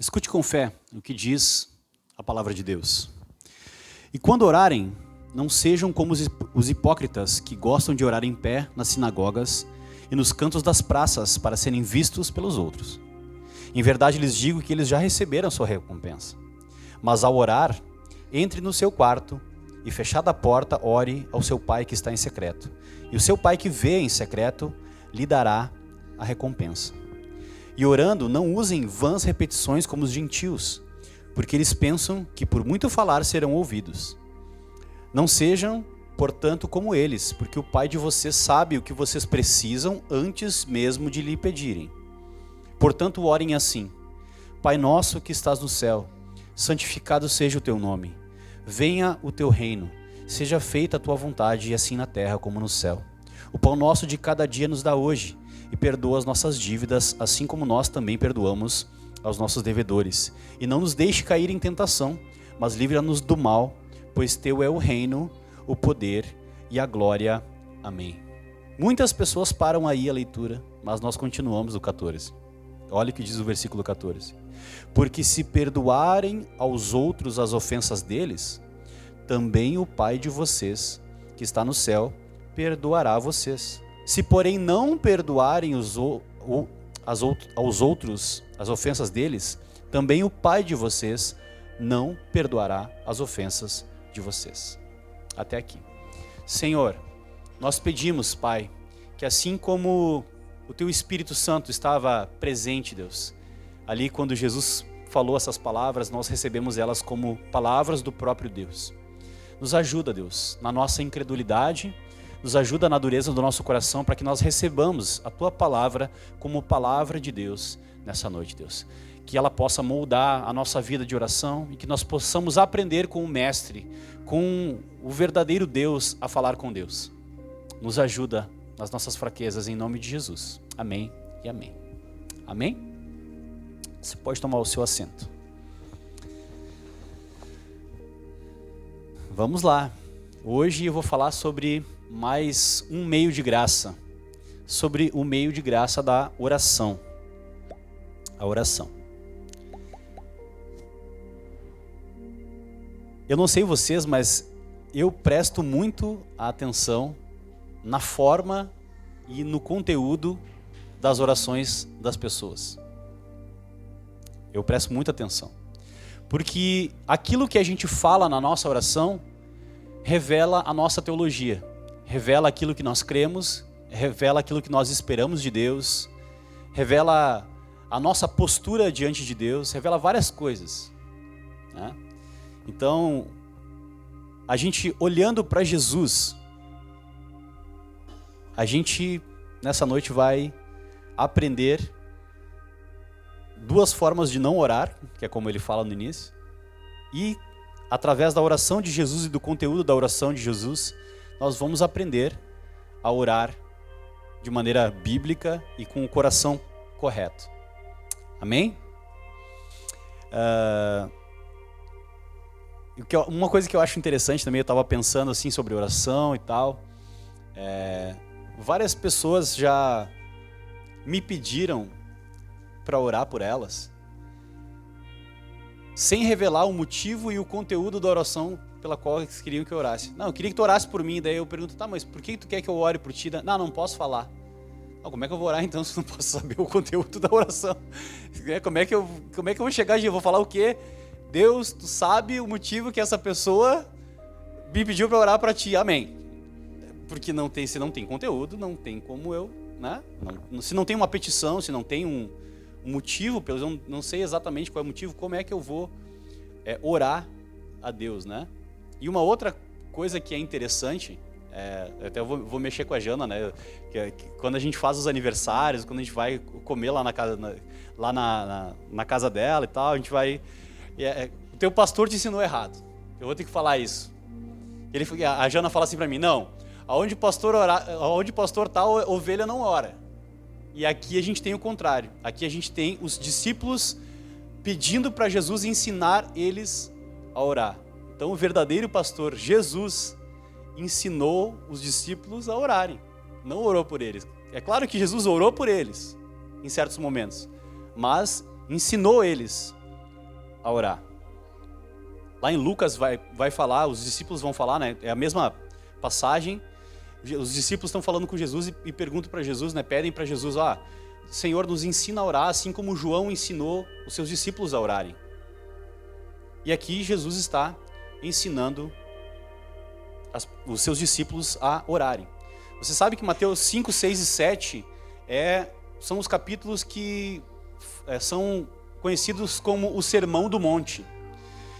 Escute com fé o que diz a palavra de Deus. E quando orarem, não sejam como os hipócritas que gostam de orar em pé nas sinagogas e nos cantos das praças para serem vistos pelos outros. Em verdade lhes digo que eles já receberam sua recompensa. Mas ao orar, entre no seu quarto e, fechada a porta, ore ao seu pai que está em secreto. E o seu pai que vê em secreto lhe dará a recompensa. E orando, não usem vãs repetições como os gentios, porque eles pensam que por muito falar serão ouvidos. Não sejam, portanto, como eles, porque o Pai de vocês sabe o que vocês precisam antes mesmo de lhe pedirem. Portanto, orem assim: Pai nosso que estás no céu, santificado seja o teu nome. Venha o teu reino, seja feita a tua vontade, e assim na terra como no céu. O pão nosso de cada dia nos dá hoje, e perdoa as nossas dívidas, assim como nós também perdoamos aos nossos devedores. E não nos deixe cair em tentação, mas livra-nos do mal, pois teu é o reino, o poder e a glória. Amém. Muitas pessoas param aí a leitura, mas nós continuamos o 14. Olha o que diz o versículo 14. Porque se perdoarem aos outros as ofensas deles, também o Pai de vocês, que está no céu, perdoará a vocês. Se, porém, não perdoarem aos outros as ofensas deles, também o Pai de vocês não perdoará as ofensas de vocês. Até aqui. Senhor, nós pedimos, Pai, que assim como o Teu Espírito Santo estava presente, Deus, ali quando Jesus falou essas palavras, nós recebemos elas como palavras do próprio Deus. Nos ajuda, Deus, na nossa incredulidade, nos ajuda na dureza do nosso coração para que nós recebamos a Tua palavra como palavra de Deus nessa noite, Deus. Que ela possa moldar a nossa vida de oração e que nós possamos aprender com o Mestre, com o verdadeiro Deus, a falar com Deus. Nos ajuda nas nossas fraquezas, em nome de Jesus. Amém e amém. Amém? Você pode tomar o seu assento. Vamos lá. Hoje eu vou falar sobre mais um meio de graça. Sobre o meio de graça da oração. A oração. Eu não sei vocês, mas eu presto muito atenção na forma e no conteúdo das orações das pessoas. Eu presto muita atenção. Porque aquilo que a gente fala na nossa oração revela a nossa teologia. Revela aquilo que nós cremos, revela aquilo que nós esperamos de Deus, revela a nossa postura diante de Deus, revela várias coisas, né? Então, a gente olhando para Jesus, a gente nessa noite vai aprender duas formas de não orar, que é como ele fala no início, e através da oração de Jesus e do conteúdo da oração de Jesus, nós vamos aprender a orar de maneira bíblica e com o coração correto. Amém? Uma coisa que eu acho interessante também, eu estava pensando assim sobre oração e tal, várias pessoas já me pediram para orar por elas, sem revelar o motivo e o conteúdo da oração pela qual eles queriam que eu orasse. Não, eu queria que tu orasse por mim, daí eu pergunto, tá, mas por que tu quer que eu ore por ti? Não, não posso falar. Não, como é que eu vou orar então se eu não posso saber o conteúdo da oração? Como é que eu vou chegar e eu vou falar o quê? Deus, tu sabe o motivo que essa pessoa me pediu para orar para ti, amém. Porque se não tem conteúdo, não tem como eu, né? Se não tem uma petição, se não tem um motivo, eu não sei exatamente qual é o motivo, como é que eu vou orar a Deus, né? E uma outra coisa que é interessante, até eu vou mexer com a Jana, né? Que quando a gente faz os aniversários, quando a gente vai comer lá na casa dela e tal, a gente vai... o teu pastor te ensinou errado. Eu vou ter que falar isso. A Jana fala assim pra mim, não, aonde o pastor tá, a ovelha não ora. E aqui a gente tem o contrário. Aqui a gente tem os discípulos pedindo para Jesus ensinar eles a orar. Então o verdadeiro pastor, Jesus, ensinou os discípulos a orarem. Não orou por eles. É claro que Jesus orou por eles em certos momentos, mas ensinou eles a orar. Lá em Lucas vai falar, os discípulos vão falar, né? É a mesma passagem. Os discípulos estão falando com Jesus e perguntam para Jesus, né? Pedem para Jesus, Senhor, nos ensina a orar, assim como João ensinou os seus discípulos a orarem. E aqui Jesus está ensinando os seus discípulos a orarem. Você sabe que Mateus 5, 6 e 7 são os capítulos que são conhecidos como o Sermão do Monte.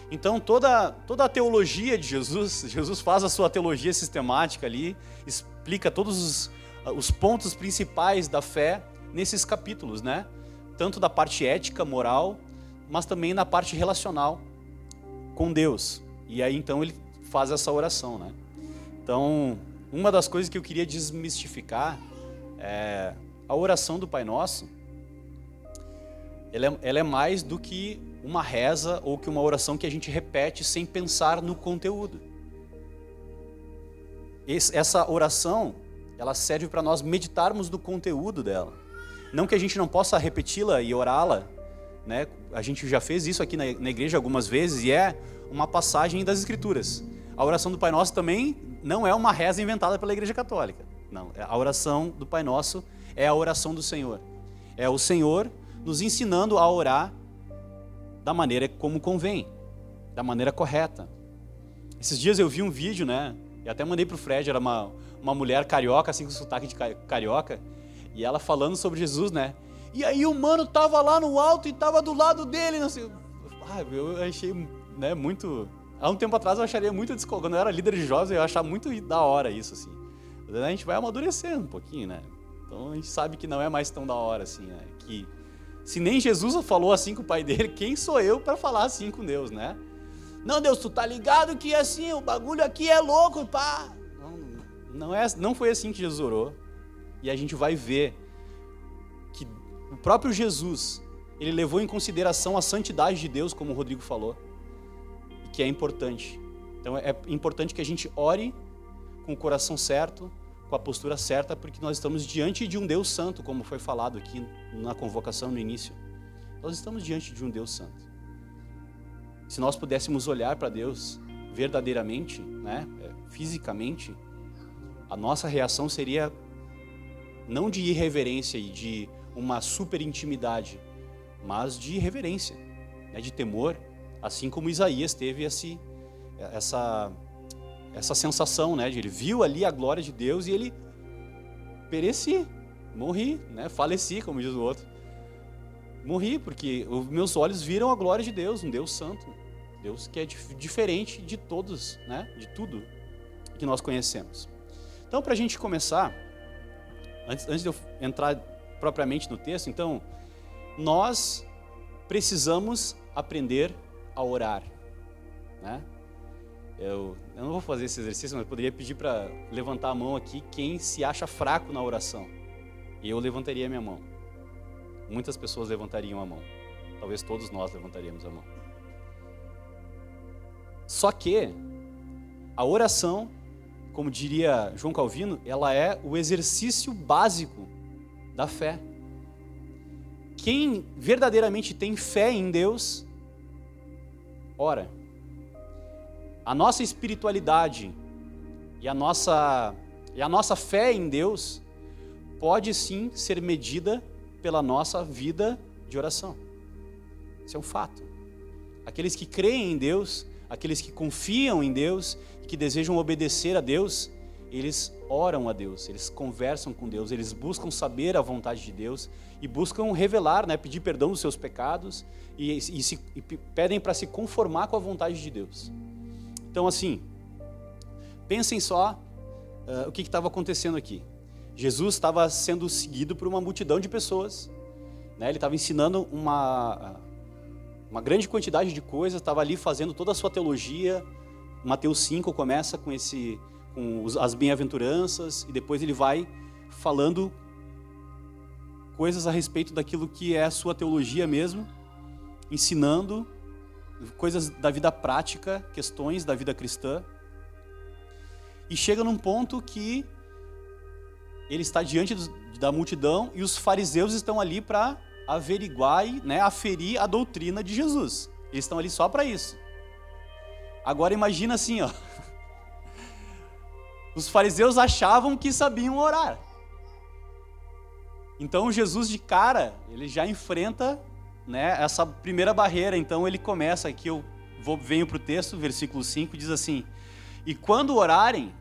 Então toda a teologia de Jesus faz a sua teologia sistemática ali, explica todos os pontos principais da fé nesses capítulos, né? Tanto da parte ética, moral, mas também na parte relacional com Deus. E aí então ele faz essa oração, né? Então, uma das coisas que eu queria desmistificar é a oração do Pai Nosso. Ela é mais do que uma reza ou que uma oração que a gente repete sem pensar no conteúdo. Essa oração, ela serve para nós meditarmos no conteúdo dela. Não que a gente não possa repeti-la e orá-la, né? A gente já fez isso aqui na igreja algumas vezes e é uma passagem das Escrituras. A oração do Pai Nosso também não é uma reza inventada pela Igreja Católica. Não, a oração do Pai Nosso é a oração do Senhor. É o Senhor nos ensinando a orar da maneira como convém, da maneira correta. Esses dias eu vi um vídeo, né? E até mandei pro Fred, era uma mulher carioca, assim com sotaque de carioca, e ela falando sobre Jesus, né? E aí o mano tava lá no alto e tava do lado dele, não sei. Eu achei, né, muito... Há um tempo atrás eu acharia muito quando eu era líder de jovens, eu ia achar muito da hora isso, assim. Mas a gente vai amadurecendo um pouquinho, né? Então a gente sabe que não é mais tão da hora, assim, né? Que se nem Jesus falou assim com o pai dele, quem sou eu para falar assim com Deus, né? Não, Deus, tu tá ligado que assim, o bagulho aqui é louco, pá. Não foi assim que Jesus orou. E a gente vai ver que o próprio Jesus, ele levou em consideração a santidade de Deus, como o Rodrigo falou, e que é importante. Então é importante que a gente ore com o coração certo, com a postura certa, porque nós estamos diante de um Deus santo, como foi falado aqui na convocação no início. Nós estamos diante de um Deus santo. Se nós pudéssemos olhar para Deus verdadeiramente, né, fisicamente, a nossa reação seria não de irreverência e de uma super intimidade, mas de reverência, né, de temor, assim como Isaías teve essa sensação, né, de ele viu ali a glória de Deus e ele pereci, morri, né, faleci, como diz o outro. Morri porque os meus olhos viram a glória de Deus, um Deus santo, Deus que é diferente de todos, né, de tudo que nós conhecemos. Então, para a gente começar, antes de eu entrar propriamente no texto, então, nós precisamos aprender a orar, né? Eu não vou fazer esse exercício, mas eu poderia pedir para levantar a mão aqui quem se acha fraco na oração. E eu levantaria a minha mão. Muitas pessoas levantariam a mão. Talvez todos nós levantaríamos a mão. Só que a oração, como diria João Calvino, ela é o exercício básico da fé. Quem verdadeiramente tem fé em Deus, ora. A nossa espiritualidade e a nossa fé em Deus pode sim ser medida pela nossa vida de oração. Isso é um fato. Aqueles que creem em Deus, aqueles que confiam em Deus, que desejam obedecer a Deus, eles oram a Deus, eles conversam com Deus, eles buscam saber a vontade de Deus e buscam revelar, né, pedir perdão dos seus pecados e pedem para se conformar com a vontade de Deus. Então, assim, pensem só o que estava acontecendo aqui. Jesus estava sendo seguido por uma multidão de pessoas, né? Ele estava ensinando uma grande quantidade de coisas, estava ali fazendo toda a sua teologia. Mateus 5 começa com as bem-aventuranças, e depois ele vai falando coisas a respeito daquilo que é a sua teologia mesmo, ensinando coisas da vida prática, questões da vida cristã, e chega num ponto que ele está diante da multidão e os fariseus estão ali para averiguar e, né, aferir a doutrina de Jesus. Eles estão ali só para isso. Agora imagina assim, ó. Os fariseus achavam que sabiam orar. Então Jesus de cara, ele já enfrenta, né, essa primeira barreira. Então ele começa aqui, venho para o texto, versículo 5, diz assim: e quando orarem,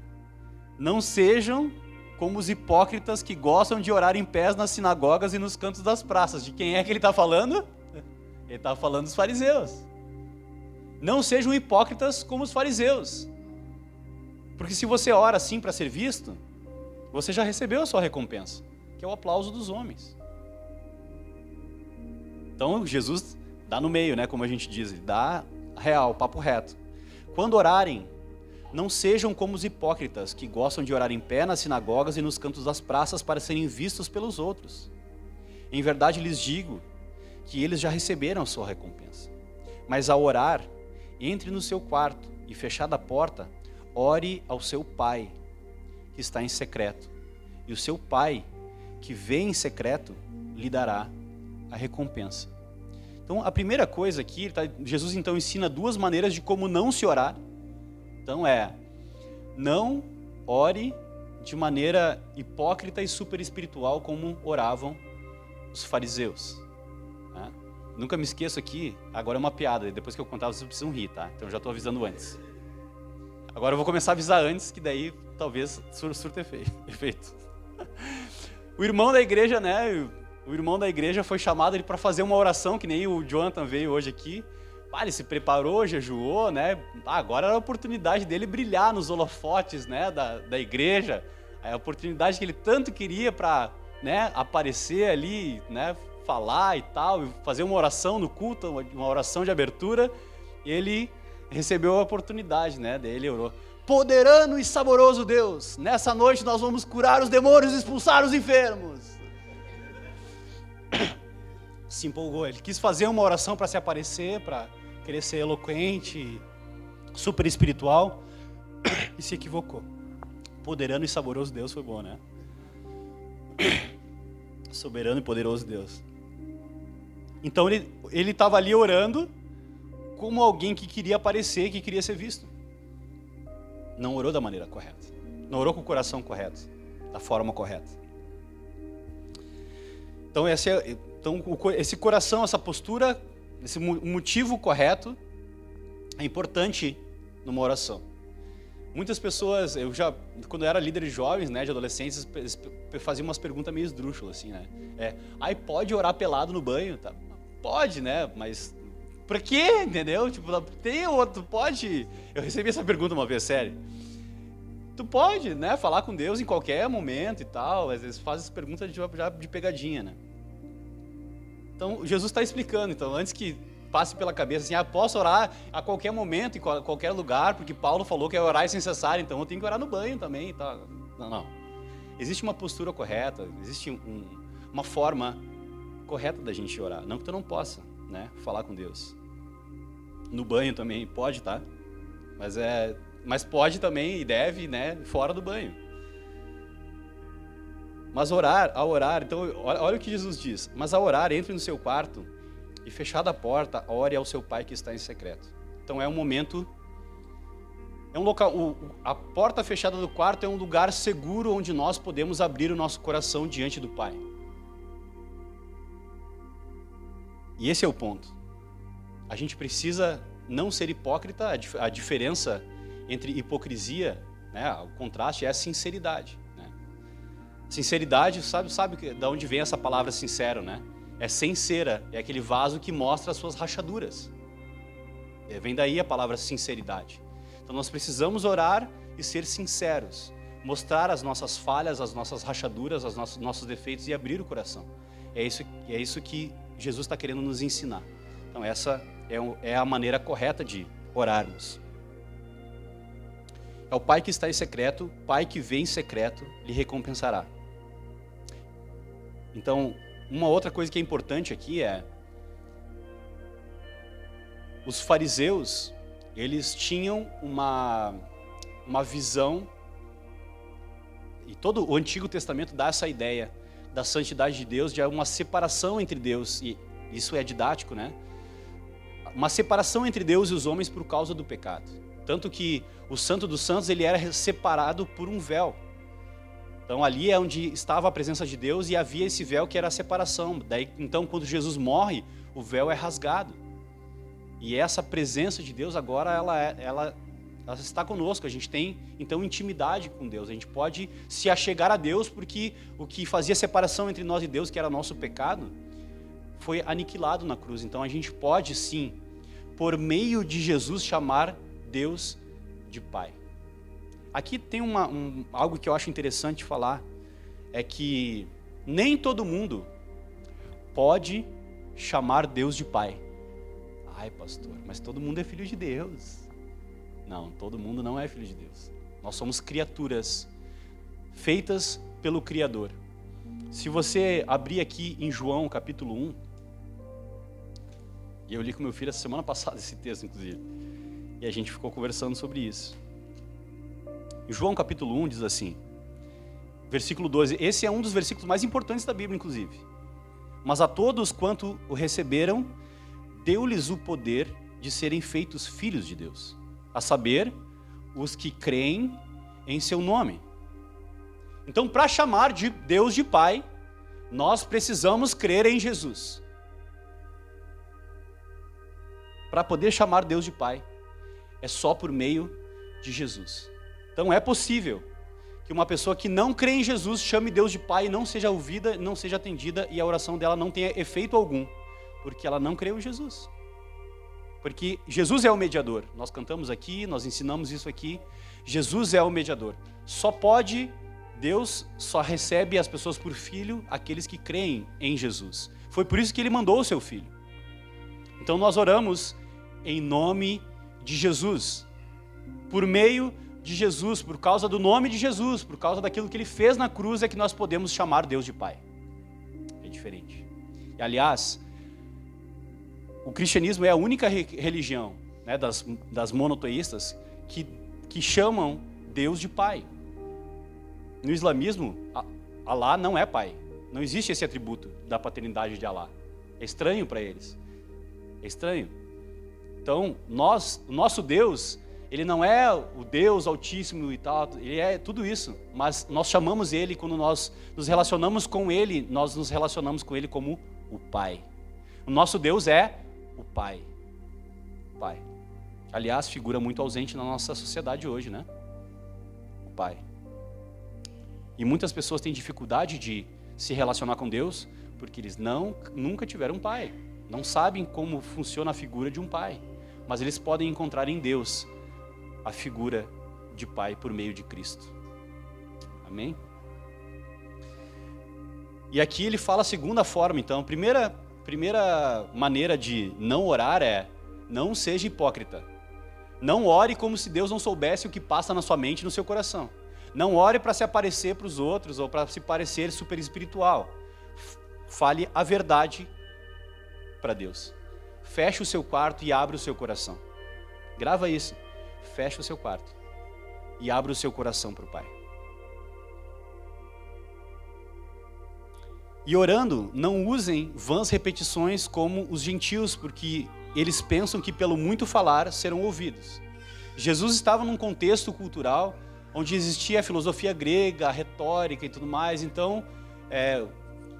não sejam como os hipócritas que gostam de orar em pés nas sinagogas e nos cantos das praças. De quem é que ele está falando? Ele está falando dos fariseus. Não sejam hipócritas como os fariseus. Porque se você ora assim para ser visto, você já recebeu a sua recompensa, que é o aplauso dos homens. Então Jesus dá no meio, né, como a gente diz, dá real, papo reto. Quando orarem, não sejam como os hipócritas que gostam de orar em pé nas sinagogas e nos cantos das praças para serem vistos pelos outros. Em verdade lhes digo que eles já receberam a sua recompensa. Mas ao orar, entre no seu quarto e, fechada a porta, ore ao seu Pai, que está em secreto. E o seu Pai, que vê em secreto, lhe dará a recompensa. Então, a primeira coisa aqui, Jesus então ensina duas maneiras de como não se orar. Então não ore de maneira hipócrita e super espiritual como oravam os fariseus. Tá? Nunca me esqueço aqui, agora é uma piada, depois que eu contar vocês precisam rir, tá? Então eu já estou avisando antes. Agora eu vou começar a avisar antes, que daí talvez surta efeito. O irmão da igreja, né? O irmão da igreja foi chamado para fazer uma oração, que nem o Jonathan veio hoje aqui. Ele se preparou, jejuou, né? Agora era a oportunidade dele brilhar nos holofotes, né, da igreja. É a oportunidade que ele tanto queria para, né, aparecer ali, né, falar e tal, fazer uma oração no culto, uma oração de abertura. E ele recebeu a oportunidade, né? Daí ele orou: poderoso e saboroso Deus, nessa noite nós vamos curar os demônios e expulsar os enfermos. Se empolgou, ele quis fazer uma oração para se aparecer, para querer ser eloquente, super espiritual, e se equivocou. Poderoso e saboroso Deus foi bom, né? Soberano e poderoso Deus. Então ele estava ali orando como alguém que queria aparecer, que queria ser visto. Não orou da maneira correta. Não orou com o coração correto, da forma correta. Então esse coração, essa postura, esse motivo correto é importante numa oração. Muitas pessoas, quando eu era líder de jovens, né, de adolescentes, eles faziam umas perguntas meio esdrúxulas, assim, né? Pode orar pelado no banho? Tá? Pode, né? Mas pra quê? Entendeu? Tipo, tem outro, pode? Eu recebi essa pergunta uma vez, sério. Tu pode, né, falar com Deus em qualquer momento e tal, às vezes faz essa pergunta já de pegadinha, né? Então, Jesus está explicando, então, antes que passe pela cabeça assim, posso orar a qualquer momento, em qualquer lugar, porque Paulo falou que é orar sem cessar, então eu tenho que orar no banho também. Tá? Não. Existe uma postura correta, existe uma forma correta da gente orar. Não que tu não possa, né, falar com Deus. No banho também pode, tá? Mas pode também e deve, né, fora do banho. Mas ao orar, então, olha o que Jesus diz. Mas ao orar, entre no seu quarto e, fechada a porta, ore ao seu Pai que está em secreto. Então é um momento, é um local, a porta fechada do quarto é um lugar seguro onde nós podemos abrir o nosso coração diante do Pai. E esse é o ponto. A gente precisa não ser hipócrita, a diferença entre hipocrisia, né, o contraste é a sinceridade. Sinceridade, sabe de onde vem essa palavra sincero, né? É sem cera, é aquele vaso que mostra as suas rachaduras. Vem daí a palavra sinceridade. Então nós precisamos orar e ser sinceros, mostrar as nossas falhas, as nossas rachaduras, os nossos defeitos e abrir o coração. É isso que Jesus está querendo nos ensinar. Então essa é a maneira correta de orarmos. É o Pai que está em secreto, Pai que vê em secreto, lhe recompensará. Então, uma outra coisa que é importante aqui é, os fariseus, eles tinham uma visão, e todo o Antigo Testamento dá essa ideia da santidade de Deus, de uma separação entre Deus, e isso é didático, né? uma separação entre Deus e os homens por causa do pecado. Tanto que o Santo dos Santos, ele era separado por um véu. Então ali é onde estava a presença de Deus e havia esse véu que era a separação. Daí, então, quando Jesus morre, o véu é rasgado. E essa presença de Deus agora, ela está conosco. A gente tem, então, intimidade com Deus. A gente pode se achegar a Deus porque o que fazia separação entre nós e Deus, que era nosso pecado, foi aniquilado na cruz. Então a gente pode, sim, por meio de Jesus, chamar Deus de Pai. Aqui tem algo que eu acho interessante falar, é que nem todo mundo pode chamar Deus de Pai. Ai, pastor, mas todo mundo é filho de Deus. Não, todo mundo não é filho de Deus. Nós somos criaturas feitas pelo Criador. Se você abrir aqui em João capítulo 1, e eu li com meu filho essa semana passada esse texto, inclusive, e a gente ficou conversando sobre isso. João capítulo 1 diz assim, versículo 12, esse é um dos versículos mais importantes da Bíblia, inclusive. Mas a todos quanto o receberam, deu-lhes o poder de serem feitos filhos de Deus, a saber, os que creem em seu nome. Então, para chamar de Deus de Pai, nós precisamos crer em Jesus. Para poder chamar Deus de Pai, é só por meio de Jesus. Então é possível que uma pessoa que não crê em Jesus chame Deus de Pai e não seja ouvida, não seja atendida e a oração dela não tenha efeito algum, porque ela não creu em Jesus. Porque Jesus é o mediador. Nós cantamos aqui, nós ensinamos isso aqui. Jesus é o mediador. Deus só recebe as pessoas por filho, aqueles que creem em Jesus. Foi por isso que ele mandou o seu filho. Então nós oramos em nome de Jesus, por meio de Jesus, por causa do nome de Jesus, por causa daquilo que ele fez na cruz, é que nós podemos chamar Deus de Pai. É diferente. E, aliás, o cristianismo é a única religião, né, das monoteístas que chamam Deus de Pai. No islamismo, Alá não é pai. Não existe esse atributo da paternidade de Alá. É estranho para eles. É estranho. Então, o nosso Deus, ele não é o Deus Altíssimo e tal, ele é tudo isso. Mas nós chamamos ele, quando nós nos relacionamos com ele, nós nos relacionamos com ele como o Pai. O nosso Deus é o Pai. Pai. Aliás, figura muito ausente na nossa sociedade hoje, né? O Pai. E muitas pessoas têm dificuldade de se relacionar com Deus porque eles nunca tiveram um pai. Não sabem como funciona a figura de um pai. Mas eles podem encontrar em Deus a figura de pai por meio de Cristo. Amém? E aqui ele fala a segunda forma, então. A primeira maneira de não orar é: não seja hipócrita. Não ore como se Deus não soubesse o que passa na sua mente e no seu coração. Não ore para se aparecer para os outros ou para se parecer super espiritual. Fale a verdade para Deus. Feche o seu quarto e abra o seu coração. Grava isso. Feche o seu quarto e abra o seu coração para o Pai. E orando, não usem vãs repetições como os gentios, porque eles pensam que pelo muito falar serão ouvidos. Jesus estava num contexto cultural onde existia a filosofia grega, a retórica e tudo mais. Então,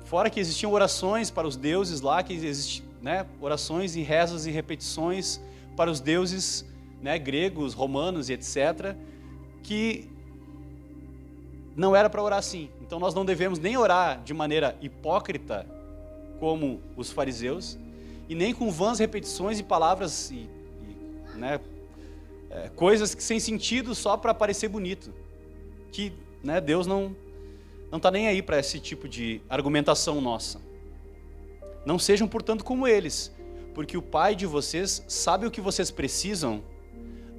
fora que existiam orações para os deuses lá, que existiam, né, orações e rezas e repetições para os deuses, né, gregos, romanos e etc., que não era para orar assim. Então nós não devemos nem orar de maneira hipócrita, como os fariseus, e nem com vãs repetições e palavras né, coisas que sem sentido só para parecer bonito. Que, né, Deus não está nem aí para esse tipo de argumentação nossa. Não sejam, portanto, como eles, porque o Pai de vocês sabe o que vocês precisam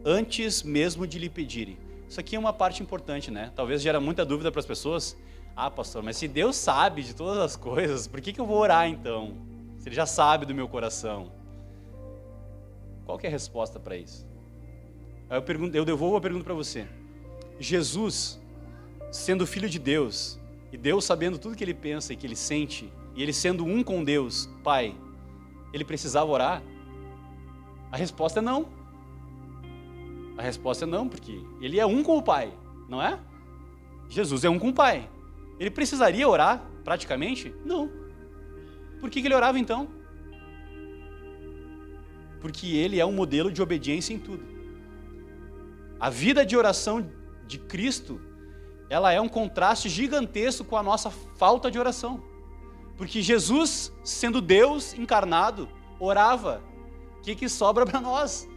antes mesmo de lhe pedirem. Isso aqui é uma parte importante, né? Talvez gera muita dúvida para as pessoas. Ah, pastor, mas se Deus sabe de todas as coisas, por que eu vou orar então? Se Ele já sabe do meu coração. Qual que é a resposta para isso? Eu devolvo a pergunta para você. Jesus, sendo filho de Deus, e Deus sabendo tudo que Ele pensa e que Ele sente, e Ele sendo um com Deus, Pai, Ele precisava orar? A resposta é não. A resposta é não, porque ele é um com o Pai, não é? Jesus é um com o Pai. Ele precisaria orar, praticamente? Não. Por que ele orava então? Porque ele é um modelo de obediência em tudo. A vida de oração de Cristo, ela é um contraste gigantesco com a nossa falta de oração. Porque Jesus, sendo Deus encarnado, orava. O que sobra para nós?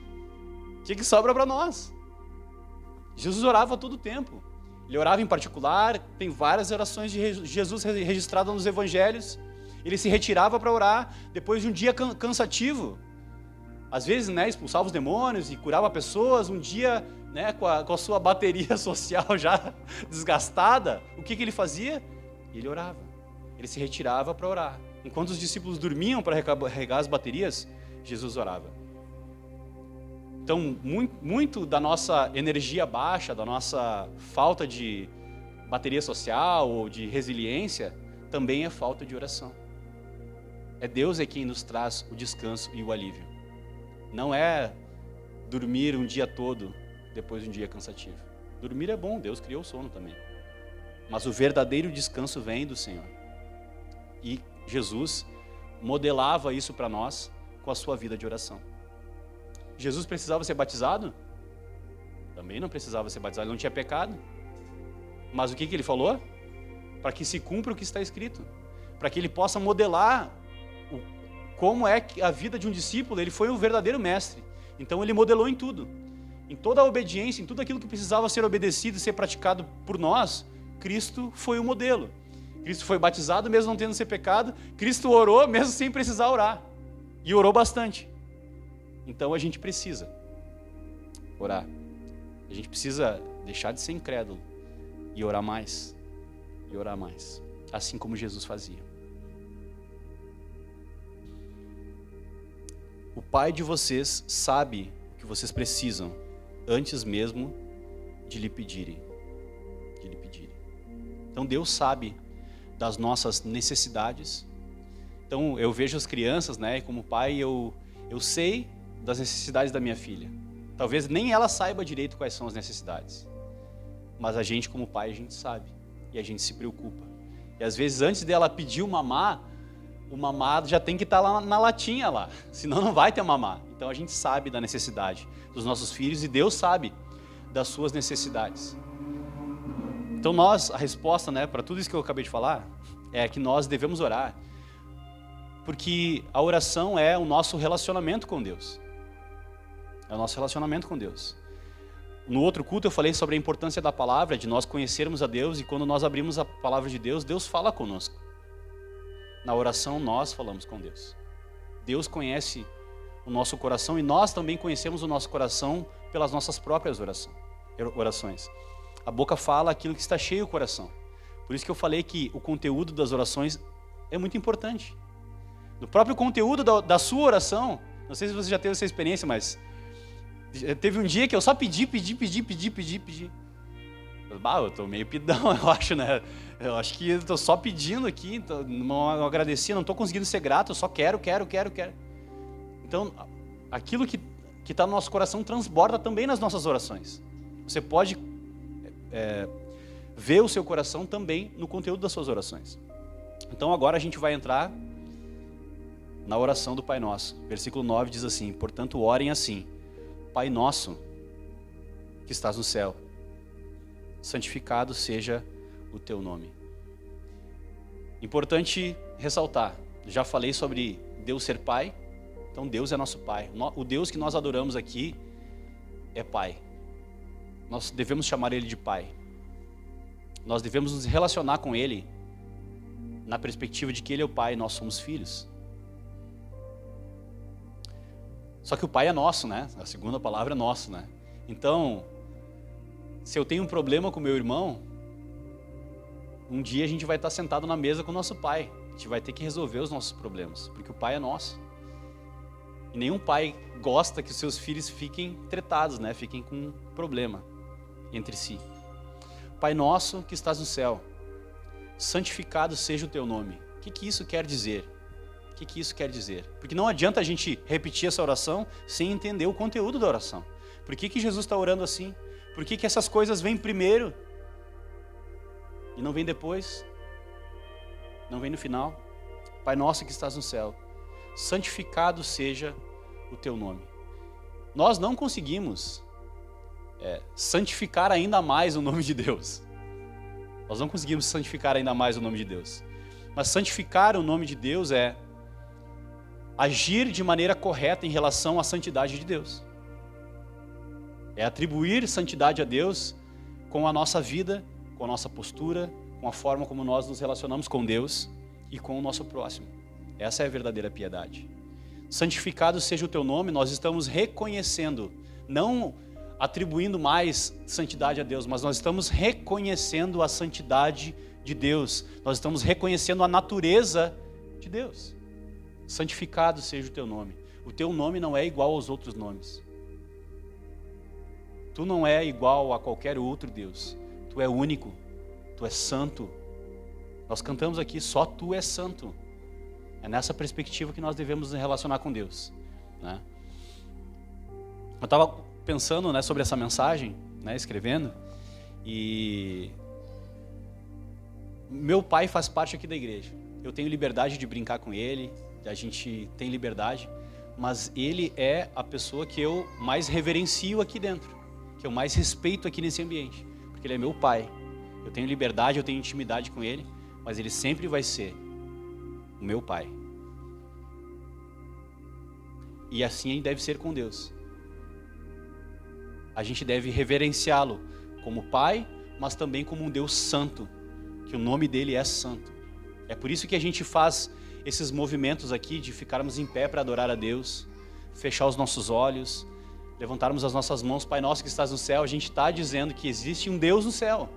O que sobra para nós? Jesus orava todo o tempo. Ele orava em particular, tem várias orações de Jesus registradas nos evangelhos. Ele se retirava para orar depois de um dia cansativo. Às vezes, expulsava os demônios e curava pessoas. Um dia, com a sua bateria social já desgastada, o que ele fazia? Ele orava. Ele se retirava para orar. Enquanto os discípulos dormiam para recarregar as baterias, Jesus orava. Então, muito da nossa energia baixa, da nossa falta de bateria social ou de resiliência, também é falta de oração. Deus quem nos traz o descanso e o alívio. Não é dormir um dia todo depois de um dia cansativo. Dormir é bom, Deus criou o sono também. Mas o verdadeiro descanso vem do Senhor. E Jesus modelava isso para nós com a sua vida de oração. Jesus precisava ser batizado? Também não precisava ser batizado, ele não tinha pecado. Mas o que ele falou? Para que se cumpra o que está escrito. Para que ele possa modelar como é que a vida de um discípulo. Ele foi um verdadeiro mestre. Então ele modelou em tudo. Em toda a obediência, em tudo aquilo que precisava ser obedecido e ser praticado por nós, Cristo foi o modelo. Cristo foi batizado mesmo não tendo ser pecado. Cristo orou mesmo sem precisar orar. E orou bastante. Então a gente precisa orar. A gente precisa deixar de ser incrédulo e orar mais. E orar mais. Assim como Jesus fazia. O Pai de vocês sabe o que vocês precisam antes mesmo de lhe pedirem. Então Deus sabe das nossas necessidades. Então eu vejo as crianças, como pai, eu sei das necessidades da minha filha. Talvez nem ela saiba direito quais são as necessidades. Mas a gente como pai, a gente sabe. E a gente se preocupa. E às vezes antes dela pedir o mamar já tem que estar lá na latinha lá. Senão não vai ter mamar. Então a gente sabe da necessidade dos nossos filhos e Deus sabe das suas necessidades. Então a resposta, para tudo isso que eu acabei de falar, é que nós devemos orar. Porque a oração é o nosso relacionamento com Deus. É o nosso relacionamento com Deus. No outro culto eu falei sobre a importância da palavra, de nós conhecermos a Deus, e quando nós abrimos a palavra de Deus, Deus fala conosco. Na oração nós falamos com Deus. Deus conhece o nosso coração e nós também conhecemos o nosso coração pelas nossas próprias orações. A boca fala aquilo que está cheio o coração. Por isso que eu falei que o conteúdo das orações é muito importante. No próprio conteúdo da sua oração, não sei se você já teve essa experiência, mas teve um dia que eu só pedi. Eu tô meio pidão, eu acho, Eu acho que eu tô só pedindo aqui, não agradeci, não tô conseguindo ser grato, eu só quero. Então, aquilo que está no nosso coração transborda também nas nossas orações. Você pode ver o seu coração também no conteúdo das suas orações. Então agora a gente vai entrar na oração do Pai Nosso. Versículo 9 diz assim: portanto orem assim: Pai Nosso, que estás no céu, santificado seja o teu nome. Importante ressaltar, já falei sobre Deus ser Pai, então Deus é nosso Pai. O Deus que nós adoramos aqui é Pai. Nós devemos chamar Ele de Pai. Nós devemos nos relacionar com Ele na perspectiva de que Ele é o Pai e nós somos filhos. Só que o Pai é nosso, A segunda palavra é nosso, Então, se eu tenho um problema com meu irmão, um dia a gente vai estar sentado na mesa com o nosso pai. A gente vai ter que resolver os nossos problemas, porque o pai é nosso. E nenhum pai gosta que os seus filhos fiquem tretados, Fiquem com problema entre si. Pai nosso que estás no céu, santificado seja o teu nome. O que isso quer dizer? O que isso quer dizer? Porque não adianta a gente repetir essa oração sem entender o conteúdo da oração. Por que Jesus está orando assim? Por que essas coisas vêm primeiro e não vêm depois? Não vem no final? Pai nosso que estás no céu, santificado seja o teu nome. Nós não conseguimos santificar ainda mais o nome de Deus. Nós não conseguimos santificar ainda mais o nome de Deus. Mas santificar o nome de Deus é agir de maneira correta em relação à santidade de Deus. É atribuir santidade a Deus com a nossa vida, com a nossa postura, com a forma como nós nos relacionamos com Deus e com o nosso próximo. Essa é a verdadeira piedade. Santificado seja o teu nome, nós estamos reconhecendo, não atribuindo mais santidade a Deus, mas nós estamos reconhecendo a santidade de Deus. Nós estamos reconhecendo a natureza de Deus. Santificado seja o teu nome. O teu nome não é igual aos outros nomes. Tu não é igual a qualquer outro Deus. Tu é único. Tu é santo. Nós cantamos aqui, só tu és santo. É nessa perspectiva que nós devemos nos relacionar com Deus, né? Eu estava pensando, né, sobre essa mensagem, né, escrevendo, e meu pai faz parte aqui da igreja. Eu tenho liberdade de brincar com ele, a gente tem liberdade, mas ele é a pessoa que eu mais reverencio aqui dentro, que eu mais respeito aqui nesse ambiente, porque ele é meu pai. Eu tenho liberdade, eu tenho intimidade com ele, mas ele sempre vai ser o meu pai. E assim deve ser com Deus. A gente deve reverenciá-lo como pai, mas também como um Deus santo, que o nome dele é santo. É por isso que a gente faz esses movimentos aqui de ficarmos em pé para adorar a Deus, fechar os nossos olhos, levantarmos as nossas mãos. Pai nosso que estás no céu, a gente está dizendo que existe um Deus no céu.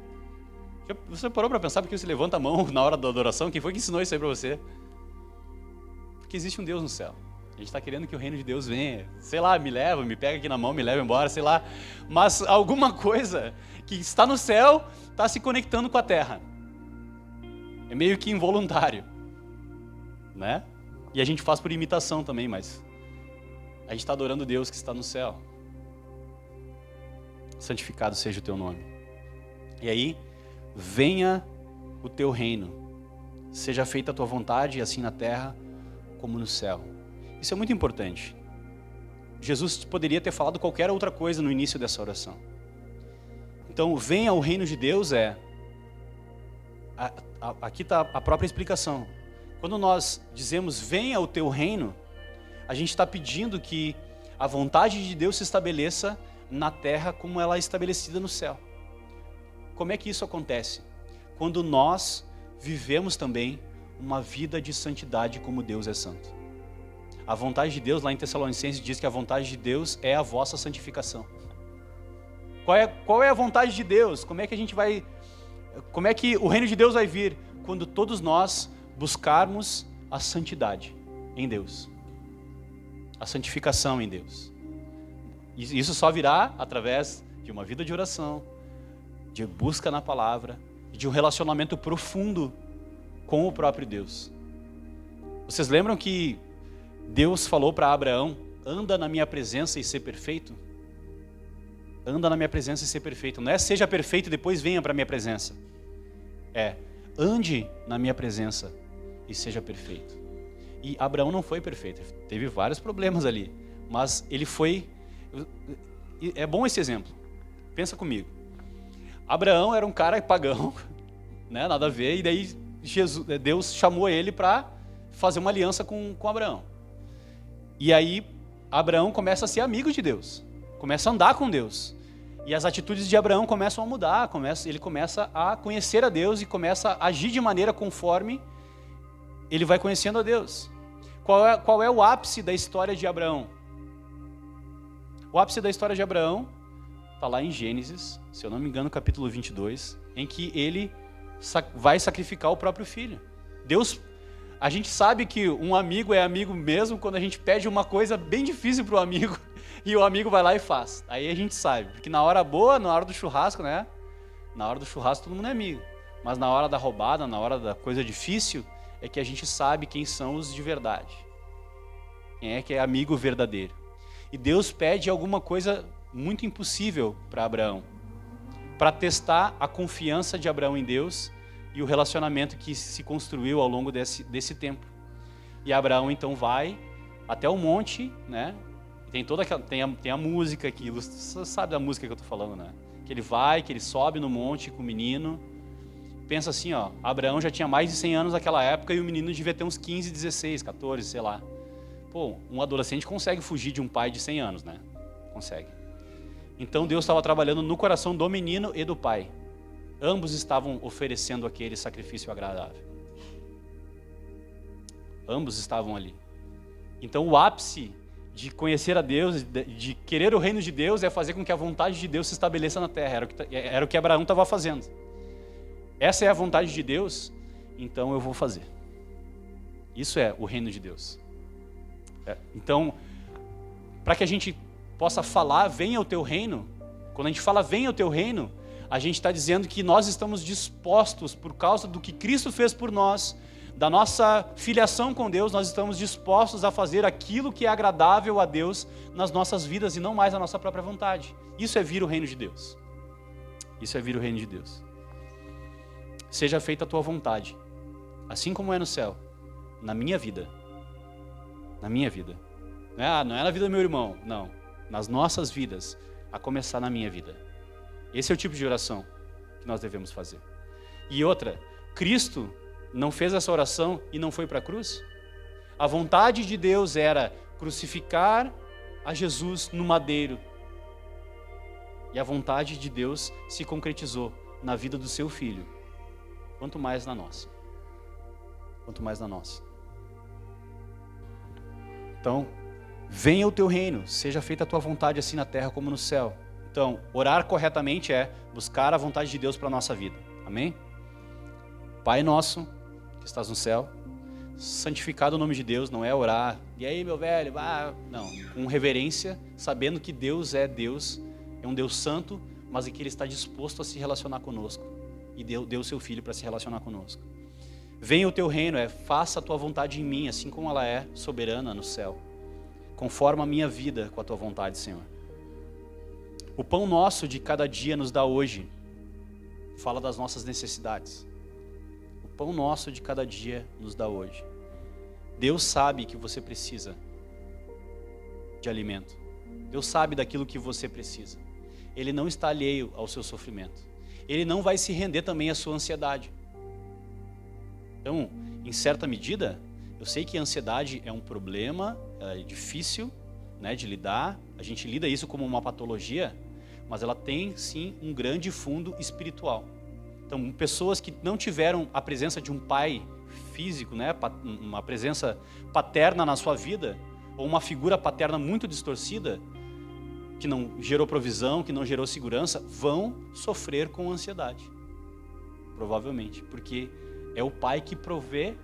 Você parou para pensar porque você levanta a mão na hora da adoração? Quem foi que ensinou isso aí para você? Porque existe um Deus no céu. A gente está querendo que o reino de Deus venha. Sei lá, me leva, me pega aqui na mão, me leva embora, sei lá. Mas alguma coisa que está no céu está se conectando com a terra. É meio que involuntário, né? E a gente faz por imitação também, mas a gente está adorando Deus que está no céu. Santificado seja o teu nome. E aí, venha o teu reino. Seja feita a tua vontade, assim na terra como no céu. Isso é muito importante. Jesus poderia ter falado qualquer outra coisa no início dessa oração. Então, venha o reino de Deus aqui está a própria explicação. Quando nós dizemos venha o teu reino, a gente está pedindo que a vontade de Deus se estabeleça na terra como ela é estabelecida no céu. Como é que isso acontece? Quando nós vivemos também uma vida de santidade como Deus é santo. A vontade de Deus, lá em Tessalonicenses, diz que a vontade de Deus é a vossa santificação. Qual é a vontade de Deus? Como é que o reino de Deus vai vir? Quando todos nós buscarmos a santidade em Deus. A santificação em Deus. Isso só virá através de uma vida de oração, de busca na palavra, de um relacionamento profundo com o próprio Deus. Vocês lembram que Deus falou para Abraão, anda na minha presença e ser perfeito? Anda na minha presença e ser perfeito. Não é seja perfeito e depois venha para a minha presença. É, ande na minha presença e seja perfeito. E Abraão não foi perfeito, teve vários problemas ali, mas ele foi... É bom esse exemplo, pensa comigo. Abraão era um cara pagão, né, nada a ver, e daí Deus chamou ele para fazer uma aliança com Abraão. E aí Abraão começa a ser amigo de Deus, começa a andar com Deus. E as atitudes de Abraão começam a mudar, ele começa a conhecer a Deus e começa a agir de maneira conforme ele vai conhecendo a Deus. Qual é o ápice da história de Abraão? O ápice da história de Abraão está lá em Gênesis, se eu não me engano, capítulo 22, em que ele vai sacrificar o próprio filho. Deus, a gente sabe que um amigo é amigo mesmo quando a gente pede uma coisa bem difícil para o amigo e o amigo vai lá e faz. Aí a gente sabe, porque na hora boa, na hora do churrasco, né? Na hora do churrasco todo mundo é amigo. Mas na hora da roubada, na hora da coisa difícil, é que a gente sabe quem são os de verdade. Quem é que é amigo verdadeiro. E Deus pede alguma coisa muito impossível para Abraão, para testar a confiança de Abraão em Deus e o relacionamento que se construiu ao longo desse tempo. E Abraão então vai até o monte, né? Tem toda aquela, tem a música que você sabe da música que eu estou falando, né? Que ele sobe no monte com o menino. Pensa assim, ó, Abraão já tinha mais de 100 anos naquela época e o menino devia ter uns 15, 16, 14, sei lá. Pô, um adolescente consegue fugir de um pai de 100 anos, né? Consegue. Então Deus estava trabalhando no coração do menino e do pai. Ambos estavam oferecendo aquele sacrifício agradável. Ambos estavam ali. Então o ápice de conhecer a Deus, de querer o reino de Deus, é fazer com que a vontade de Deus se estabeleça na terra. Era o que Abraão estava fazendo. Essa é a vontade de Deus, então eu vou fazer. Isso é o reino de Deus. Então, para que a gente possa falar, venha o teu reino, quando a gente fala venha o teu reino, a gente está dizendo que nós estamos dispostos, por causa do que Cristo fez por nós, da nossa filiação com Deus, nós estamos dispostos a fazer aquilo que é agradável a Deus nas nossas vidas e não mais a nossa própria vontade. Isso é vir o reino de Deus. Isso é vir o reino de Deus. Seja feita a tua vontade, assim como é no céu, na minha vida. Na minha vida. Não é na vida do meu irmão, não. Nas nossas vidas, a começar na minha vida. Esse é o tipo de oração que nós devemos fazer. E outra, Cristo não fez essa oração e não foi para a cruz? A vontade de Deus era crucificar a Jesus no madeiro. E a vontade de Deus se concretizou na vida do seu filho. Quanto mais na nossa. Quanto mais na nossa. Então, venha o teu reino, seja feita a tua vontade assim na terra como no céu. Então, orar corretamente é buscar a vontade de Deus para a nossa vida. Amém? Pai nosso, que estás no céu, santificado o nome de Deus, não é orar, e aí meu velho, não, com reverência, sabendo que Deus é um Deus santo, mas que Ele está disposto a se relacionar conosco, e deu o seu Filho para se relacionar conosco. Venha o teu reino, faça a tua vontade em mim, assim como ela é soberana no céu. Conforma a minha vida com a tua vontade, Senhor. O pão nosso de cada dia nos dá hoje. Fala das nossas necessidades. O pão nosso de cada dia nos dá hoje. Deus sabe que você precisa de alimento. Deus sabe daquilo que você precisa. Ele não está alheio ao seu sofrimento. Ele não vai se render também à sua ansiedade. Então, em certa medida, eu sei que a ansiedade é um problema difícil, né, de lidar. A gente lida isso como uma patologia, mas ela tem sim um grande fundo espiritual. Então, pessoas que não tiveram a presença de um pai físico, né, uma presença paterna na sua vida, ou uma figura paterna muito distorcida, que não gerou provisão, que não gerou segurança, vão sofrer com ansiedade. Provavelmente, porque é o pai que provê,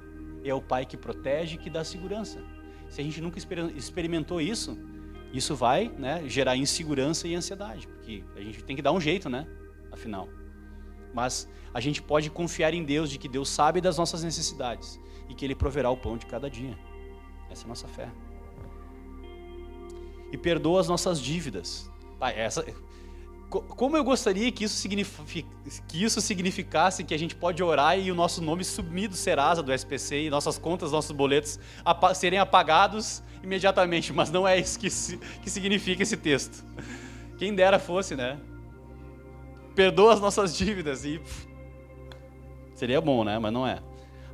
é o pai que protege, que dá segurança. Se a gente nunca experimentou isso, isso vai, né, gerar insegurança e ansiedade, porque a gente tem que dar um jeito, né, afinal. Mas a gente pode confiar em Deus, de que Deus sabe das nossas necessidades e que Ele proverá o pão de cada dia. Essa é a nossa fé. E perdoa as nossas dívidas. Como eu gostaria que isso significasse que a gente pode orar e o nosso nome sumir do Serasa, do SPC, e nossas contas, nossos boletos serem apagados imediatamente, mas não é isso que significa esse texto. Quem dera fosse, né? Perdoa as nossas dívidas e seria bom, né? Mas não é.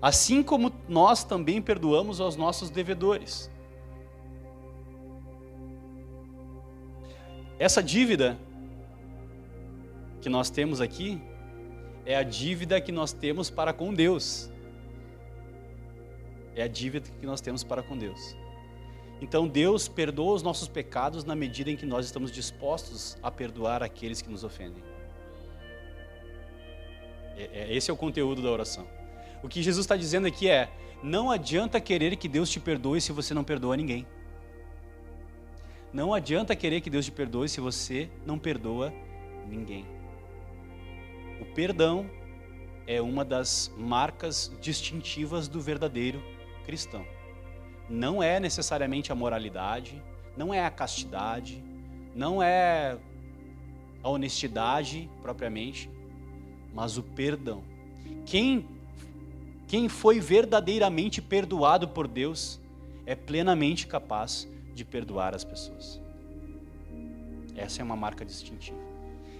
Assim como nós também perdoamos aos nossos devedores. Essa dívida que nós temos aqui é a dívida que nós temos para com Deus. É a dívida que nós temos para com Deus. Então Deus perdoa os nossos pecados na medida em que nós estamos dispostos a perdoar aqueles que nos ofendem. Esse é o conteúdo da oração. O que Jesus está dizendo aqui é: não adianta querer que Deus te perdoe se você não perdoa ninguém. Não adianta querer que Deus te perdoe se você não perdoa ninguém. O perdão é uma das marcas distintivas do verdadeiro cristão. Não é necessariamente a moralidade, não é a castidade, não é a honestidade propriamente, mas o perdão. Quem foi verdadeiramente perdoado por Deus é plenamente capaz de perdoar as pessoas. Essa é uma marca distintiva.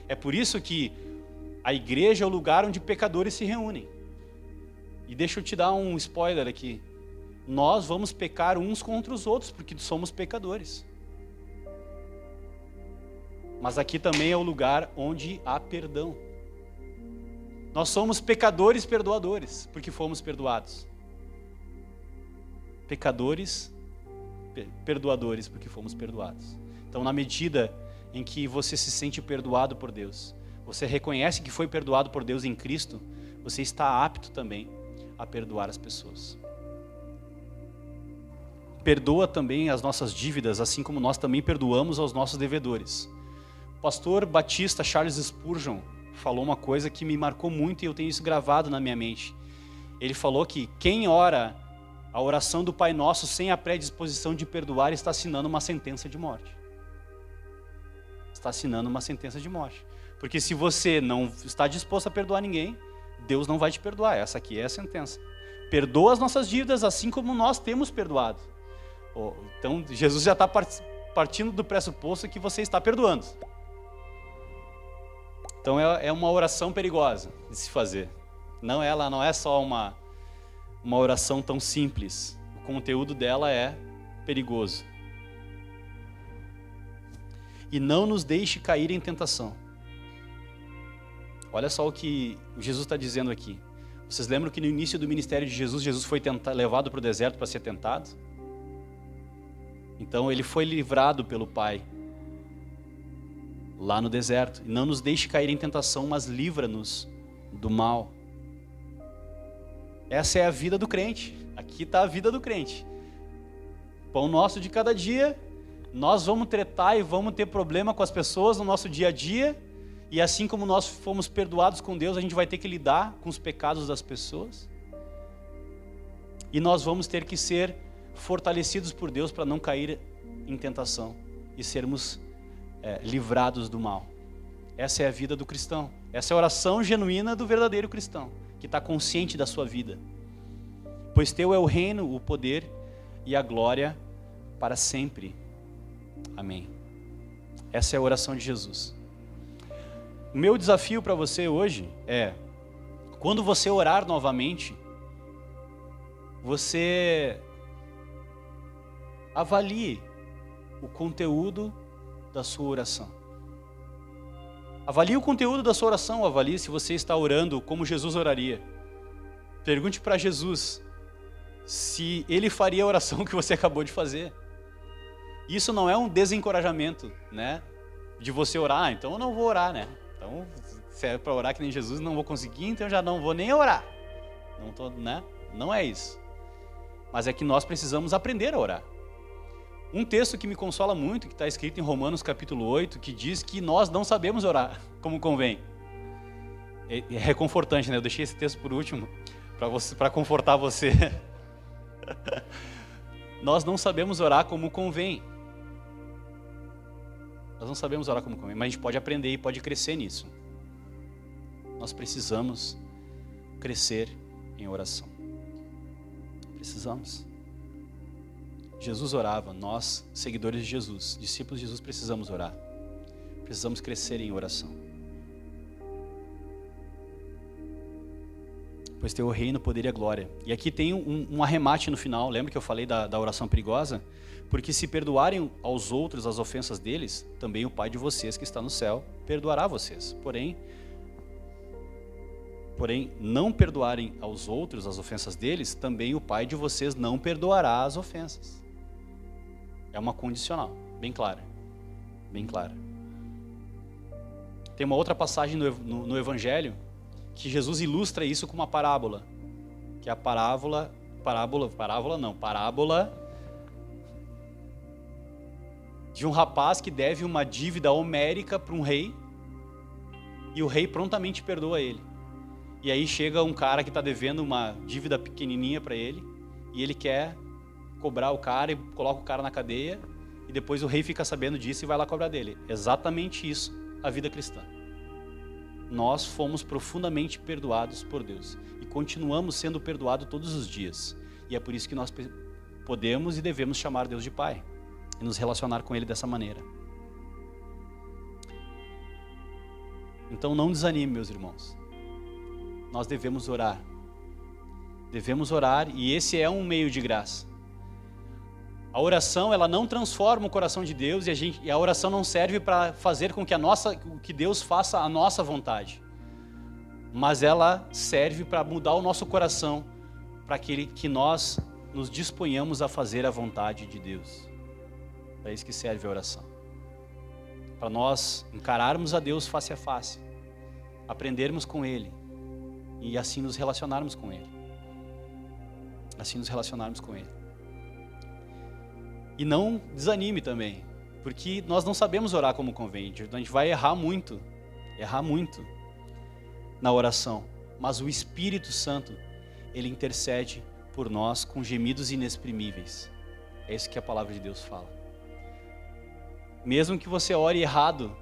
É por isso que a igreja é o lugar onde pecadores se reúnem. E deixa eu te dar um spoiler aqui. Nós vamos pecar uns contra os outros, porque somos pecadores. Mas aqui também é o lugar onde há perdão. Nós somos pecadores perdoadores, porque fomos perdoados. Pecadores perdoadores, porque fomos perdoados. Então, na medida em que você se sente perdoado por Deus, você reconhece que foi perdoado por Deus em Cristo, você está apto também a perdoar as pessoas. Perdoa também as nossas dívidas, assim como nós também perdoamos aos nossos devedores. O pastor batista Charles Spurgeon falou uma coisa que me marcou muito e eu tenho isso gravado na minha mente. Ele falou que quem ora a oração do Pai Nosso sem a predisposição de perdoar está assinando uma sentença de morte. Está assinando uma sentença de morte. Porque se você não está disposto a perdoar ninguém, Deus não vai te perdoar. Essa aqui é a sentença. Perdoa as nossas dívidas assim como nós temos perdoado. Então Jesus já está partindo do pressuposto que você está perdoando. Então é uma oração perigosa de se fazer. Ela não é só uma oração tão simples. O conteúdo dela é perigoso. E não nos deixe cair em tentação. Olha só o que Jesus está dizendo aqui. Vocês lembram que no início do ministério de Jesus foi levado para o deserto para ser tentado? Então ele foi livrado pelo Pai lá no deserto. E não nos deixe cair em tentação, mas livra-nos do mal. Essa é a vida do crente. Aqui está a vida do crente. Pão nosso de cada dia. Nós vamos tretar e vamos ter problema com as pessoas no nosso dia a dia. E assim como nós fomos perdoados com Deus, a gente vai ter que lidar com os pecados das pessoas. E nós vamos ter que ser fortalecidos por Deus para não cair em tentação e sermos livrados do mal. Essa é a vida do cristão. Essa é a oração genuína do verdadeiro cristão, que está consciente da sua vida. Pois teu é o reino, o poder e a glória para sempre. Amém. Essa é a oração de Jesus. O meu desafio para você hoje é, quando você orar novamente, você avalie o conteúdo da sua oração. Avalie o conteúdo da sua oração, avalie se você está orando como Jesus oraria. Pergunte para Jesus se ele faria a oração que você acabou de fazer. Isso não é um desencorajamento, né? De você orar, então eu não vou orar, né? Então, se é para orar que nem Jesus, não vou conseguir, então eu já não vou nem orar. Né? Não é isso. Mas é que nós precisamos aprender a orar. Um texto que me consola muito, que está escrito em Romanos capítulo 8, que diz que nós não sabemos orar como convém. É reconfortante, né? Eu deixei esse texto por último, para confortar você. Nós não sabemos orar como convém. Nós não sabemos orar como convém, mas a gente pode aprender e pode crescer nisso. Nós precisamos crescer em oração. Precisamos. Jesus orava, nós, seguidores de Jesus, discípulos de Jesus, precisamos orar. Precisamos crescer em oração. Pois teu reino, poder e a glória. E aqui tem um arremate no final. Lembra que eu falei da oração perigosa? Porque se perdoarem aos outros as ofensas deles, também o Pai de vocês que está no céu perdoará vocês. Porém, não perdoarem aos outros as ofensas deles, também o Pai de vocês não perdoará as ofensas. É uma condicional, bem clara. Bem clara. Tem uma outra passagem no Evangelho que Jesus ilustra isso com uma parábola. Que é a parábola de um rapaz que deve uma dívida homérica para um rei, e o rei prontamente perdoa ele. E aí chega um cara que está devendo uma dívida pequenininha para ele, e ele quer cobrar o cara e coloca o cara na cadeia, e depois o rei fica sabendo disso e vai lá cobrar dele. Exatamente isso, a vida cristã. Nós fomos profundamente perdoados por Deus e continuamos sendo perdoados todos os dias. E é por isso que nós podemos e devemos chamar Deus de Pai e nos relacionar com Ele dessa maneira. Então não desanime, meus irmãos. Nós devemos orar. Devemos orar, e esse é um meio de graça. A oração, ela não transforma o coração de Deus, e a oração não serve para fazer com que Deus faça a nossa vontade. Mas ela serve para mudar o nosso coração, para que nós nos disponhamos a fazer a vontade de Deus. É isso que serve a oração. Para nós encararmos a Deus face a face, aprendermos com Ele, e assim nos relacionarmos com Ele. E não desanime também, porque nós não sabemos orar como convém. A gente vai errar muito na oração. Mas o Espírito Santo, Ele intercede por nós com gemidos inexprimíveis. É isso que a palavra de Deus fala. Mesmo que você ore errado,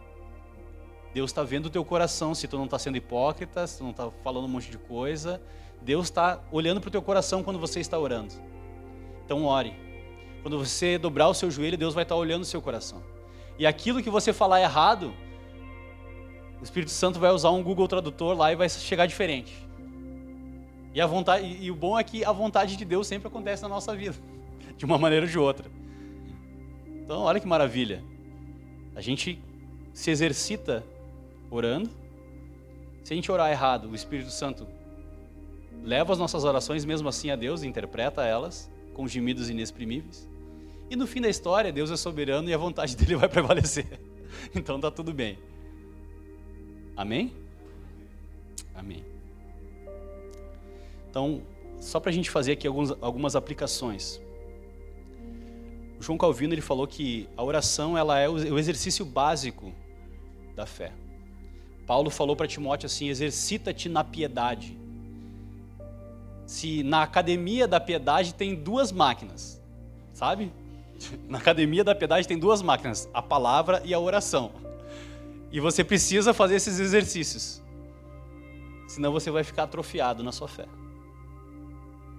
Deus está vendo o teu coração, se tu não está sendo hipócrita, se tu não está falando um monte de coisa. Deus está olhando para o teu coração quando você está orando. Então ore. Quando você dobrar o seu joelho, Deus vai estar olhando o seu coração. E aquilo que você falar errado, o Espírito Santo vai usar um Google Tradutor lá e vai chegar diferente. E o bom é que a vontade de Deus sempre acontece na nossa vida, de uma maneira ou de outra. Então, olha que maravilha. A gente se exercita orando. Se a gente orar errado, o Espírito Santo leva as nossas orações mesmo assim a Deus, interpreta elas com gemidos inexprimíveis. E no fim da história, Deus é soberano e a vontade dele vai prevalecer. Então tá tudo bem. Amém? Amém. Então, só para a gente fazer aqui algumas aplicações. O João Calvino, ele falou que a oração, ela é o exercício básico da fé. Paulo falou para Timóteo assim: exercita-te na piedade. Se na academia da piedade tem 2 máquinas, sabe? Na academia da piedade tem 2 máquinas, a palavra e a oração. E você precisa fazer esses exercícios, senão você vai ficar atrofiado na sua fé.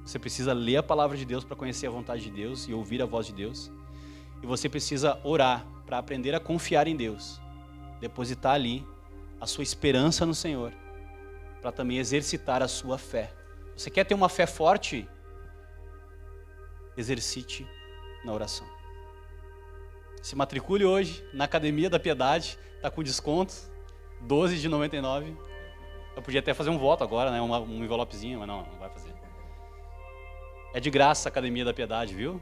Você precisa ler a palavra de Deus para conhecer a vontade de Deus e ouvir a voz de Deus. E você precisa orar para aprender a confiar em Deus, depositar ali a sua esperança no Senhor, para também exercitar a sua fé. Você quer ter uma fé forte? Exercite na oração. Se matricule hoje na Academia da Piedade, está com desconto, R$12,99. Eu podia até fazer um voto agora, né? Um envelopezinho, mas não vai fazer. É de graça a Academia da Piedade, viu?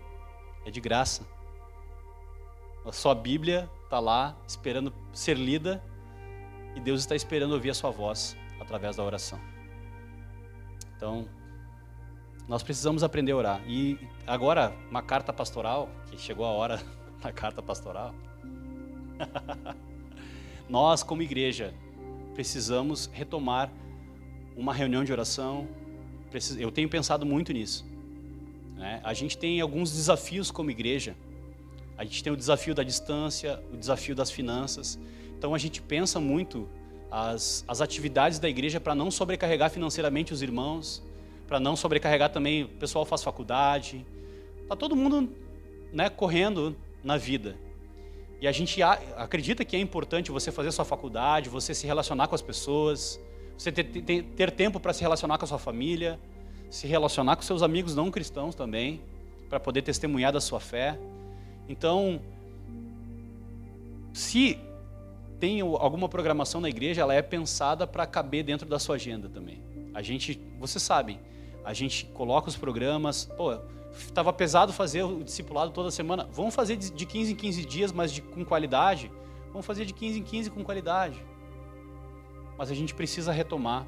É de graça. A sua Bíblia está lá esperando ser lida, e Deus está esperando ouvir a sua voz através da oração. Então, nós precisamos aprender a orar. E agora, uma carta pastoral, que chegou a hora da carta pastoral. Nós, como igreja, precisamos retomar uma reunião de oração. Eu tenho pensado muito nisso, né? A gente tem alguns desafios como igreja. A gente tem o desafio da distância, o desafio das finanças. Então a gente pensa muito as atividades da igreja para não sobrecarregar financeiramente os irmãos, para não sobrecarregar também, o pessoal faz faculdade, está todo mundo, né, correndo na vida. E a gente acredita que é importante você fazer sua faculdade, você se relacionar com as pessoas, você ter tempo para se relacionar com a sua família, se relacionar com seus amigos não cristãos também, para poder testemunhar da sua fé. Então, se tem alguma programação na igreja, ela é pensada para caber dentro da sua agenda também. Vocês sabem, a gente coloca os programas, estava pesado fazer o discipulado toda semana, vamos fazer de 15 em 15 dias, mas com qualidade, vamos fazer de 15 em 15 com qualidade. Mas a gente precisa retomar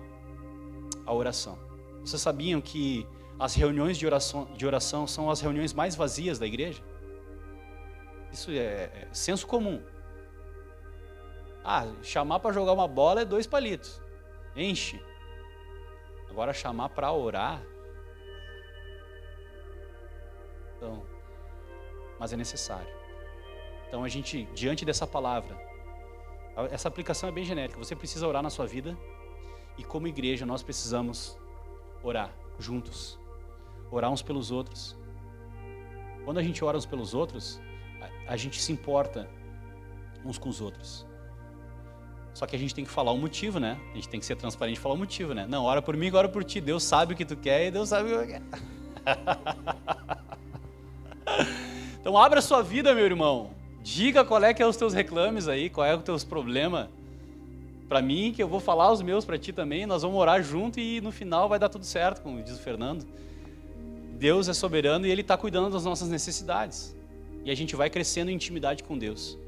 a oração. Vocês sabiam que as reuniões de oração são as reuniões mais vazias da igreja? Isso é senso comum. Chamar para jogar uma bola é 2 palitos. Enche. Agora chamar para orar, então, mas é necessário. Então a gente, diante dessa palavra, essa aplicação é bem genérica, você precisa orar na sua vida, e como igreja nós precisamos orar juntos, orar uns pelos outros. Quando a gente ora uns pelos outros, a gente se importa uns com os outros. Só que a gente tem que falar o motivo, né? A gente tem que ser transparente e falar o motivo, né? Não, ora por mim, ora por ti. Deus sabe o que tu quer e Deus sabe o que eu quero. Então abra a sua vida, meu irmão. Diga qual é que é os teus reclames aí, qual é os teus problemas para mim, que eu vou falar os meus para ti também. Nós vamos orar junto e no final vai dar tudo certo, como diz o Fernando. Deus é soberano e Ele está cuidando das nossas necessidades. E a gente vai crescendo em intimidade com Deus.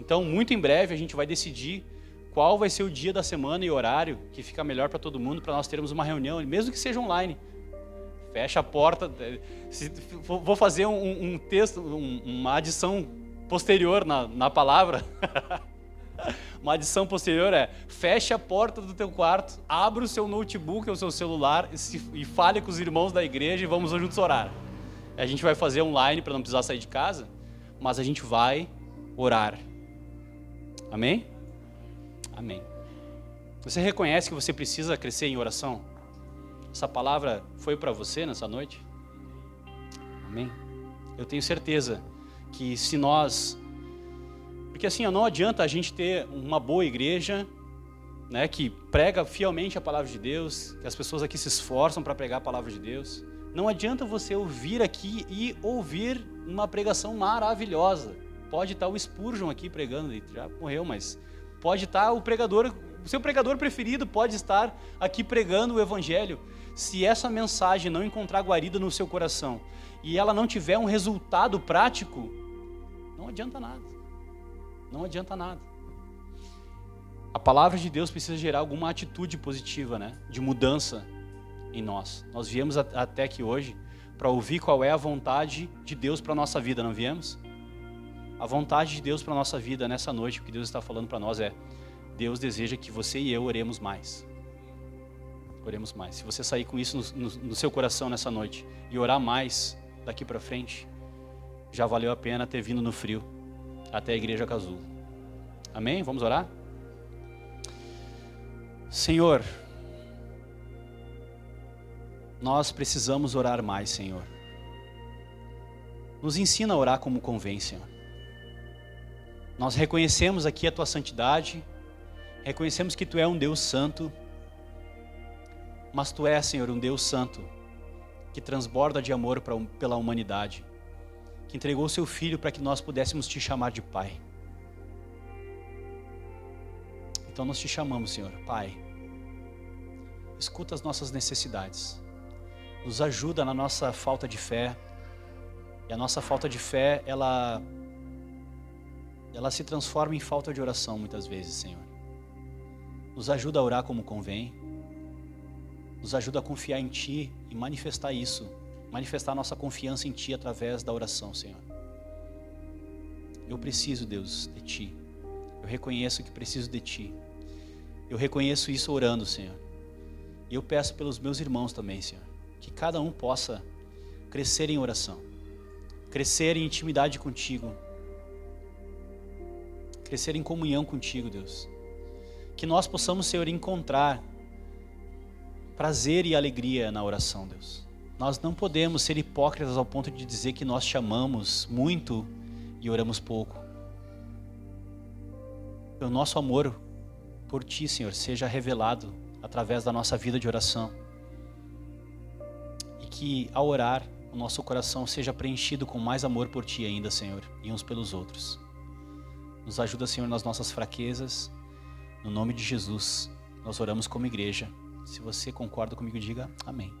Então, muito em breve, a gente vai decidir qual vai ser o dia da semana e horário que fica melhor para todo mundo, para nós termos uma reunião, mesmo que seja online. Fecha a porta. Vou fazer um texto, uma adição posterior na palavra. Uma adição posterior é: feche a porta do teu quarto, abra o seu notebook ou o seu celular e fale com os irmãos da igreja e vamos juntos orar. A gente vai fazer online para não precisar sair de casa, mas a gente vai orar. Amém? Amém. Você reconhece que você precisa crescer em oração? Essa palavra foi para você nessa noite? Amém? Eu tenho certeza que se nós... Porque assim, não adianta a gente ter uma boa igreja, né, que prega fielmente a palavra de Deus, que as pessoas aqui se esforçam para pregar a palavra de Deus. Não adianta você ouvir aqui e ouvir uma pregação maravilhosa. Pode estar o Spurgeon aqui pregando, ele já morreu, mas pode estar o pregador, o seu pregador preferido pode estar aqui pregando o evangelho. Se essa mensagem não encontrar guarida no seu coração e ela não tiver um resultado prático, não adianta nada. Não adianta nada. A palavra de Deus precisa gerar alguma atitude positiva, né? De mudança em nós. Nós viemos até aqui hoje para ouvir qual é a vontade de Deus para a nossa vida, não viemos? A vontade de Deus para a nossa vida nessa noite, o que Deus está falando para nós é: Deus deseja que você e eu oremos mais. Oremos mais. Se você sair com isso no seu coração nessa noite e orar mais daqui para frente, já valeu a pena ter vindo no frio até a igreja Casulo. Amém? Vamos orar? Senhor, nós precisamos orar mais, Senhor. Nos ensina a orar como convém, Senhor. Nós reconhecemos aqui a Tua santidade, reconhecemos que Tu é um Deus santo, mas Tu és, Senhor, um Deus santo, que transborda de amor pela humanidade, que entregou o Seu Filho para que nós pudéssemos Te chamar de Pai. Então nós Te chamamos, Senhor, Pai. Escuta as nossas necessidades. Nos ajuda na nossa falta de fé. E a nossa falta de fé, ela se transforma em falta de oração muitas vezes, Senhor. Nos ajuda a orar como convém. Nos ajuda a confiar em Ti e manifestar isso. Manifestar a nossa confiança em Ti através da oração, Senhor. Eu preciso, Deus, de Ti. Eu reconheço que preciso de Ti. Eu reconheço isso orando, Senhor. E eu peço pelos meus irmãos também, Senhor, que cada um possa crescer em oração, crescer em intimidade contigo, crescer em comunhão contigo, Deus. Que nós possamos, Senhor, encontrar prazer e alegria na oração, Deus. Nós não podemos ser hipócritas ao ponto de dizer que nós te amamos muito e oramos pouco. Que o nosso amor por Ti, Senhor, seja revelado através da nossa vida de oração. E que ao orar, o nosso coração seja preenchido com mais amor por Ti ainda, Senhor, e uns pelos outros. Nos ajuda, Senhor, nas nossas fraquezas. No nome de Jesus, nós oramos como igreja. Se você concorda comigo, diga amém.